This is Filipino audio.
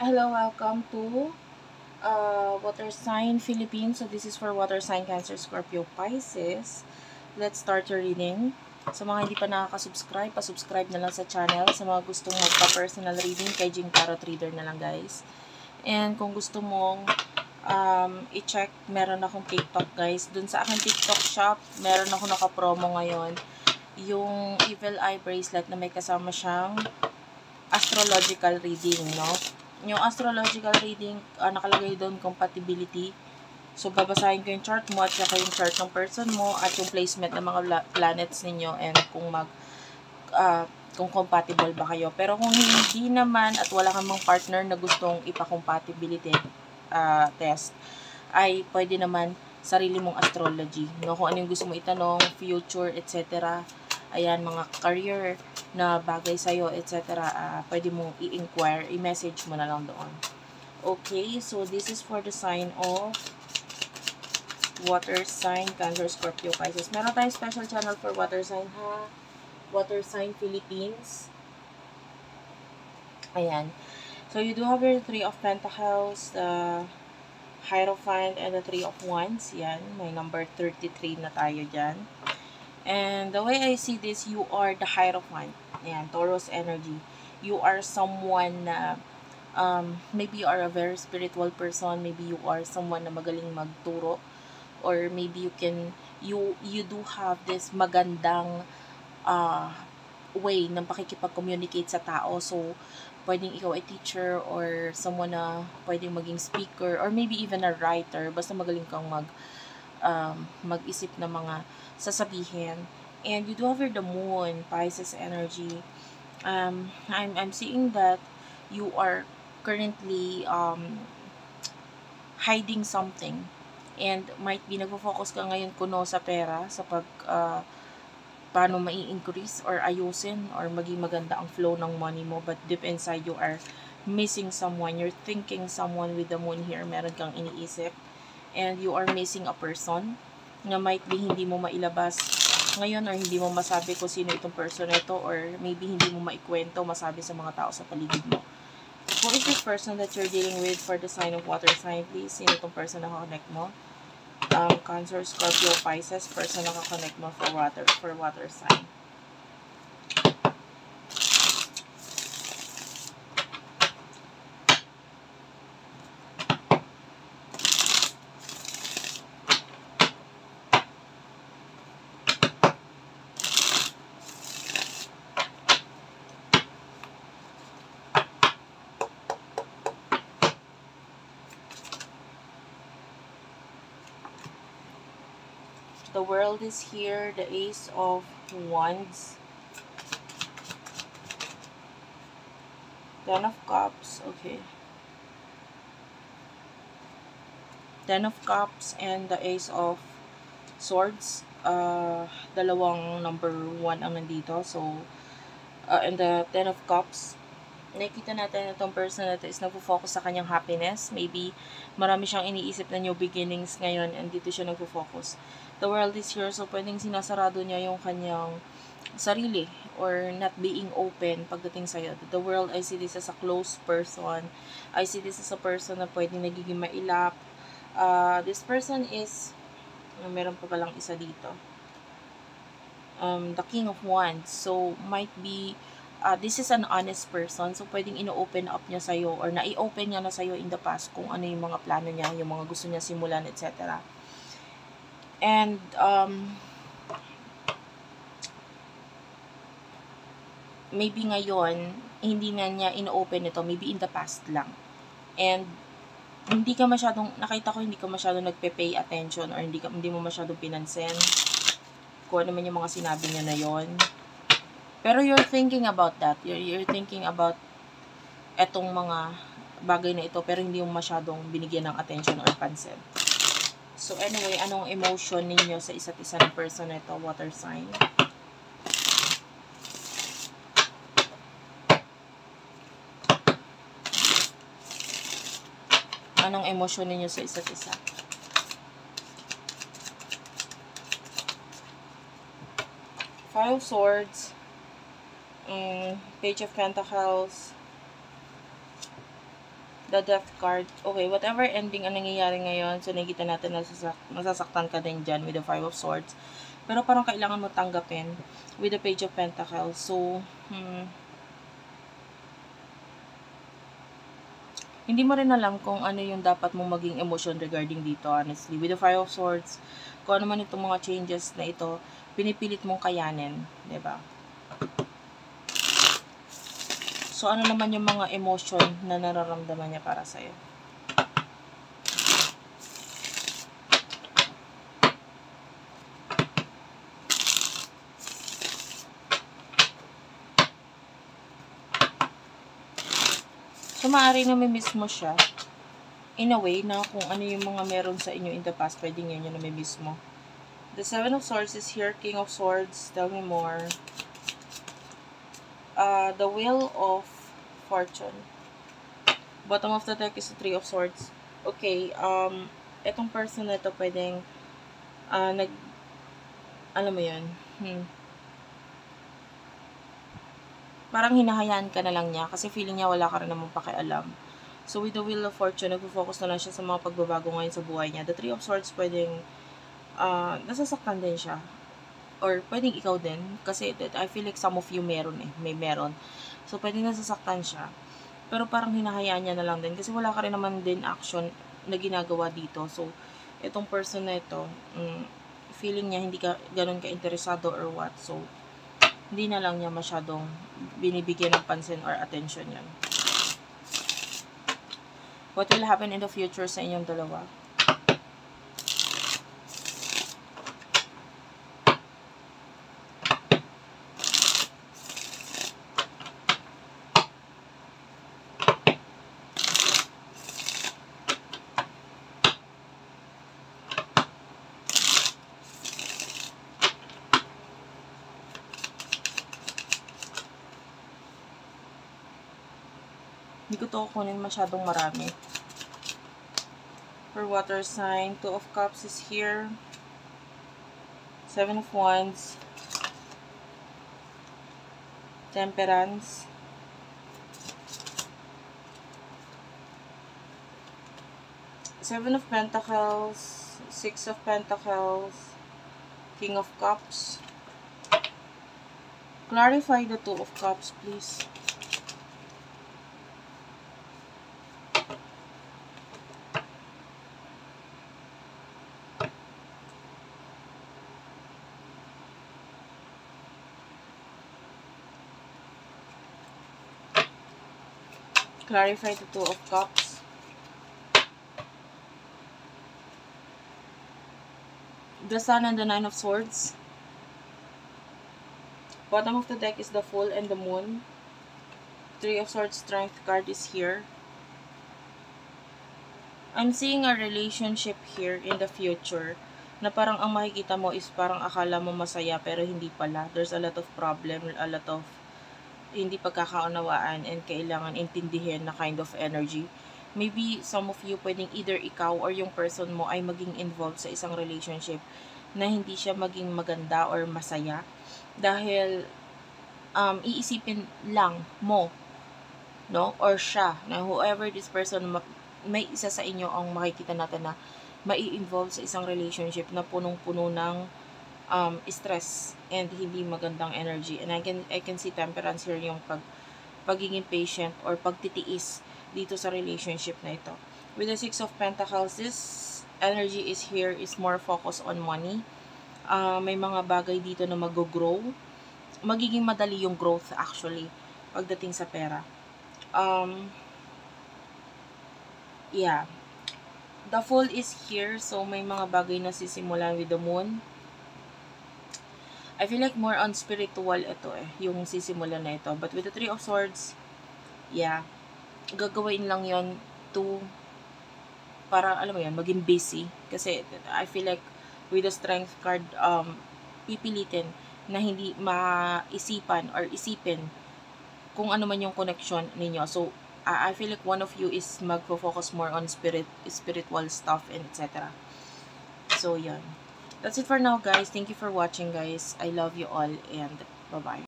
Hello, welcome to Water Sign Philippines. So this is for Water Sign Cancer, Scorpio, Pisces. Let's start your reading. Sa mga hindi pa nakaka-subscribe, pa-subscribe na lang sa channel. Sa mga gustong magpa-personal reading, kay Jing Tarot Reader na lang guys. And kung gusto mong i-check, meron akong TikTok guys. Dun sa aking TikTok shop, meron ako naka-promo ngayon. Yung Evil Eye Bracelet na may kasama siyang astrological reading, no? Yung astrological reading, nakalagay doon compatibility. So, babasahin ko yung chart mo at saka yung chart ng person mo at yung placement ng mga planets ninyo and uh, kung compatible ba kayo. Pero kung hindi naman at wala kang mga partner na gustong ipa-compatibility test, ay pwede naman sarili mong astrology. No? Kung ano yung gusto mo itanong, future, etc. Ayan, mga career na bagay sa'yo, etc. Pwede mong i-inquire, i-message mo na lang doon. Okay, so this is for the sign of water sign, Cancer, Scorpio, Pisces. Meron tayong special channel for water sign, ha? Water sign Philippines. Ayan. So, you do have your Three of Pentacles, the Hierophant, and the Three of Wands. Yan, may number 33 na tayo dyan. And the way I see this, you are the Hierophant. Ayan, Taurus energy. You are someone na maybe you are a very spiritual person, maybe you are someone na magaling magturo, or maybe you do have this magandang uh, way ng pakikipag-communicate sa tao. So, pwedeng ikaw ay teacher or someone na pwedeng maging speaker or maybe even a writer. Basta magaling kang mag-isip ng mga sasabihin. And you do have the moon, Pisces energy. I'm seeing that you are currently hiding something. And might be nagpo-focus ka ngayon kuno sa pera, sa paano mai-increase or ayusin or maging maganda ang flow ng money mo, but deep inside you are missing someone, you're thinking someone with the moon here, meron kang iniisip, and you are missing a person na might be hindi mo mailabas ngayon or hindi mo masabi kung sino itong person na ito, or maybe hindi mo maikwento, masabi sa mga tao sa paligid mo. Who is this person that you're dealing with for the sign of water sign, please? Sino itong person na connect mo? Cancer, Scorpio, Pisces, person na connect mo for water sign. The world is here, the Ace of Wands, Ten of Cups, okay. Ten of Cups and the Ace of Swords. Dalawang number 1 ang nandito. So, and the Ten of Cups, nakikita natin na itong person na ito is nagpo-focus sa kanyang happiness. Maybe marami siyang iniisip na new beginnings ngayon and dito siya nagpo-focus. The world is here, so pwedeng sinasarado niya yung kanyang sarili or not being open pagdating sa'yo. The world, I see this as a close person. I see this as a person na pwedeng nagiging mailap. This person is, meron pa palang isa dito. The King of Wands. So, might be, this is an honest person. So, pwedeng ino-open up niya sa'yo or na-i-open niya na sa'yo in the past kung ano yung mga plano niya, yung mga gusto niya simulan, etc. And, maybe ngayon, hindi na niya ino-open ito. Maybe in the past lang. And, hindi ka masyadong, nakita ko hindi ka masyadong nagpe-pay attention or hindi mo masyadong pinansin kung ano man yung mga sinabi niya na yon. Pero you're thinking about that. You're thinking about etong mga bagay na ito pero hindi mo masyadong binigyan ng attention or pansin. So anyway, anong emotion ninyo sa isa't isa ng person na ito, water sign? Anong emotion ninyo sa isa't isa? Five of Swords, Page of Pentacles, The Death card. Okay, whatever ending ang nangyayari ngayon, so nakikita natin na masasaktan ka din dyan with the Five of Swords. Pero parang kailangan mo tanggapin with the Page of Pentacles. So, hindi mo rin alam kung ano yung dapat mong maging emotion regarding dito, honestly. With the Five of Swords, kung ano man itong mga changes na ito, pinipilit mong kayanin, 'di ba? So, ano naman yung mga emotion na nararamdaman niya para sa'yo? So, maaari na may-miss mo siya. In a way, na kung ano yung mga meron sa inyo in the past, pwedeng yun yung na-miss mo. The Seven of Swords is here. King of Swords, tell me more. The Wheel of Fortune. Bottom of the deck is the Three of Swords. Okay, etong person na ito pwedeng, alam mo yun, parang hinahayaan ka na lang niya kasi feeling niya wala ka rin namang pakialam. So, with the Wheel of Fortune, nagpo-focus na lang siya sa mga pagbabago ngayon sa buhay niya. The Three of Swords, pwedeng, nasasaktan din siya. Or, pwedeng ikaw din. Kasi, I feel like some of you meron eh. May meron. So, pwedeng nasasaktan siya. Pero, parang hinahayaan niya na lang din. Kasi, wala ka rin naman din action na ginagawa dito. So, itong person na ito, feeling niya hindi ka ganun ka-interesado or what. So, hindi na lang niya masyadong binibigyan ng pansin or attention yan. What will happen in the future sa inyong dalawa? Hindi ko to kunin masyadong marami. For water sign, Two of Cups is here. Seven of Wands. Temperance. Seven of Pentacles. Six of Pentacles. King of Cups. Clarify the Two of Cups, please. Clarify the Two of Cups. The Sun and the Nine of Swords. Bottom of the deck is the Fool and the Moon. Three of Swords Strength card is here. I'm seeing a relationship here in the future na parang ang makikita mo is parang akala mo masaya pero hindi pala. There's a lot of problem, a lot of hindi pagkakaunawaan and kailangan intindihin na kind of energy. Maybe some of you pwedeng either ikaw or yung person mo ay maging involved sa isang relationship na hindi siya maging maganda or masaya dahil iisipin lang mo, no, or siya, na whoever this person, may isa sa inyo ang makikita natin na mai-involve sa isang relationship na punong-puno ng stress and hindi magandang energy. And I can see Temperance here, yung pagiging patient or pagtitiis dito sa relationship na ito. With the Six of Pentacles, this energy is here is more focused on money. May mga bagay dito na mag-grow. Magiging madali yung growth actually pagdating sa pera. Yeah. The Fool is here, so may mga bagay na sisimulan with the Moon. I feel like more on spiritual ito eh, yung sisimulan na ito. But with the Three of Swords, yeah, gagawin lang yon to, para, alam mo yun, maging busy. Kasi, I feel like, with the Strength card, pipilitin na hindi maisipan or isipin kung ano man yung connection ninyo. So, I feel like one of you is magfo-focus more on spiritual stuff and etc. So, yan. That's it for now, guys. Thank you for watching, guys. I love you all and bye-bye.